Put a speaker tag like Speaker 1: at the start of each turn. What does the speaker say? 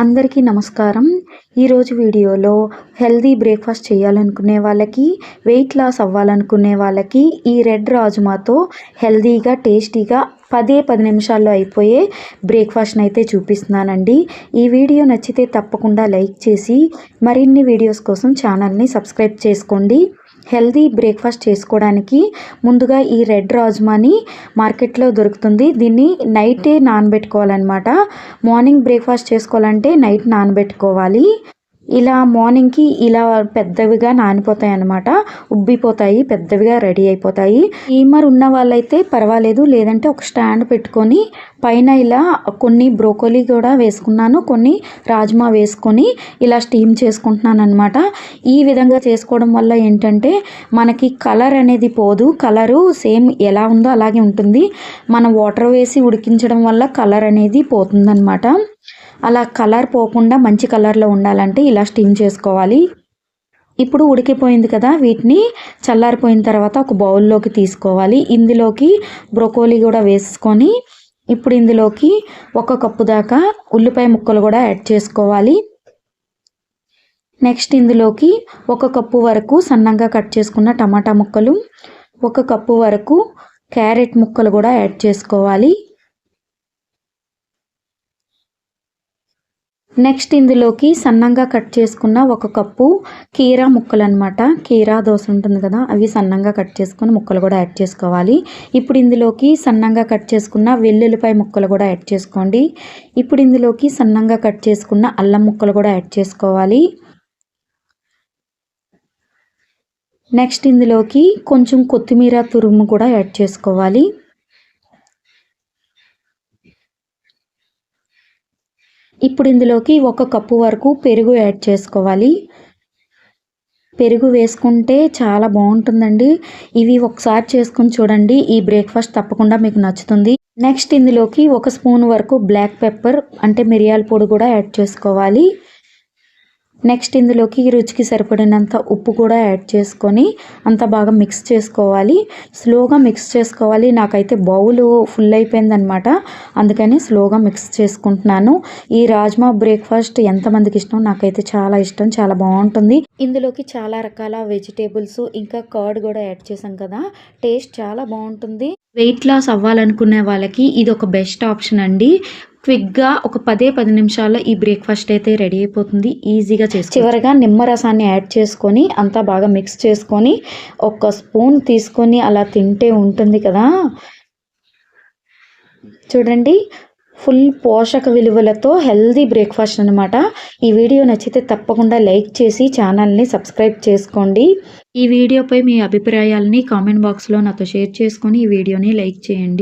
Speaker 1: అందరికీ నమస్కారం. ఈరోజు వీడియోలో హెల్తీ బ్రేక్ఫాస్ట్ చేయాలనుకునే వాళ్ళకి, వెయిట్ లాస్ అవ్వాలనుకునే వాళ్ళకి ఈ రెడ్ రాజ్మాతో హెల్తీగా, టేస్టీగా 10 నిమిషాల్లో అయిపోయే బ్రేక్ఫాస్ట్ని అయితే చూపిస్తున్నానండి. ఈ వీడియో నచ్చితే తప్పకుండా లైక్ చేసి మరిన్ని వీడియోస్ కోసం ఛానల్ని సబ్స్క్రైబ్ చేసుకోండి. హెల్తీ బ్రేక్ఫాస్ట్ చేసుకోవడానికి ముందుగా ఈ రెడ్ రాజ్మాని మార్కెట్లో దొరుకుతుంది. దీన్ని నైటే నానబెట్టుకోవాలన్నమాట. మార్నింగ్ బ్రేక్ఫాస్ట్ చేసుకోవాలంటే నైట్ నానబెట్టుకోవాలి. ఇలా మార్నింగ్కి ఇలా పెద్దవిగా నానిపోతాయి అన్నమాట. ఉబ్బిపోతాయి, పెద్దవిగా రెడీ అయిపోతాయి. స్టీమర్ ఉన్న వాళ్ళైతే పర్వాలేదు, లేదంటే ఒక స్టాండ్ పెట్టుకొని పైన ఇలా కొన్ని బ్రోకోలీ కూడా వేసుకున్నాను, కొన్ని రాజ్మా వేసుకొని ఇలా స్టీమ్ చేసుకుంటున్నాను అనమాట. ఈ విధంగా చేసుకోవడం వల్ల ఏంటంటే మనకి కలర్ అనేది పోదు, కలరు సేమ్ ఎలా ఉందో అలాగే ఉంటుంది. మనం వాటర్ వేసి ఉడికించడం వల్ల కలర్ అనేది పోతుందన్నమాట. అలా కలర్ పోకుండా మంచి కలర్లో ఉండాలంటే ఇలా స్టీమ్ చేసుకోవాలి. ఇప్పుడు ఉడికిపోయింది కదా, వీటిని చల్లారిపోయిన తర్వాత ఒక బౌల్లోకి తీసుకోవాలి. ఇందులోకి బ్రోకోలీ కూడా వేసుకొని ఇప్పుడు ఇందులోకి 1 కప్పు దాకా ఉల్లిపాయ ముక్కలు కూడా యాడ్ చేసుకోవాలి. నెక్స్ట్ ఇందులోకి 1 కప్పు వరకు సన్నంగా కట్ చేసుకున్న టమాటా ముక్కలు, 1 కప్పు వరకు క్యారెట్ ముక్కలు కూడా యాడ్ చేసుకోవాలి. నెక్స్ట్ ఇందులోకి సన్నంగా కట్ చేసుకున్న 1 కప్పు కీరా ముక్కలు అనమాట. కీరా దోస ఉంటుంది కదా, అవి సన్నంగా కట్ చేసుకుని ముక్కలు కూడా యాడ్ చేసుకోవాలి. ఇప్పుడు ఇందులోకి సన్నంగా కట్ చేసుకున్న వెల్లుల్లిపాయ ముక్కలు కూడా యాడ్ చేసుకోండి. ఇప్పుడు ఇందులోకి సన్నంగా కట్ చేసుకున్న అల్లం ముక్కలు కూడా యాడ్ చేసుకోవాలి. నెక్స్ట్ ఇందులోకి కొంచెం కొత్తిమీర తురుము కూడా యాడ్ చేసుకోవాలి. ఇప్పుడు ఇందులోకి 1 కప్పు వరకు పెరుగు యాడ్ చేసుకోవాలి. పెరుగు వేసుకుంటే చాలా బాగుంటుందండి. ఇవి ఒకసారి చేసుకుని చూడండి, ఈ బ్రేక్ఫాస్ట్ తప్పకుండా మీకు నచ్చుతుంది. నెక్స్ట్ ఇందులోకి 1 స్పూన్ వరకు బ్లాక్ పెప్పర్ అంటే మిరియాల పొడి కూడా యాడ్ చేసుకోవాలి. నెక్స్ట్ ఇందులోకి రుచికి సరిపడినంత ఉప్పు కూడా యాడ్ చేసుకొని అంతా బాగా మిక్స్ చేసుకోవాలి. స్లోగా మిక్స్ చేసుకోవాలి. నాకైతే బౌల్ ఫుల్ అయిపోయిందనమాట, అందుకని స్లోగా మిక్స్ చేసుకుంటున్నాను. ఈ రాజ్మా బ్రేక్ఫాస్ట్ ఎంతమందికి ఇష్టం, నాకైతే చాలా ఇష్టం, చాలా బాగుంటుంది. ఇందులోకి చాలా రకాల వెజిటేబుల్స్ ఇంకా కర్డ్ కూడా యాడ్ చేసాం కదా, టేస్ట్ చాలా బాగుంటుంది. వెయిట్ లాస్ అవ్వాలనుకునే వాళ్ళకి ఇది ఒక బెస్ట్ ఆప్షన్ అండి. క్విక్గా ఒక 10 నిమిషాల్లో ఈ బ్రేక్ఫాస్ట్ అయితే రెడీ అయిపోతుంది, ఈజీగా చేసుకోవచ్చు. చివరిగా నిమ్మరసాన్ని యాడ్ చేసుకొని అంతా బాగా మిక్స్ చేసుకొని 1 స్పూన్ తీసుకొని అలా తింటే ఉంటుంది కదా, చూడండి, ఫుల్ పోషక విలువలతో హెల్దీ బ్రేక్ఫాస్ట్ అనమాట. ఈ వీడియో నచ్చితే తప్పకుండా లైక్ చేసి ఛానల్ని సబ్స్క్రైబ్ చేసుకోండి. ఈ వీడియోపై మీ అభిప్రాయాలని కామెంట్ బాక్స్లో నాతో షేర్ చేసుకొని ఈ వీడియోని లైక్ చేయండి.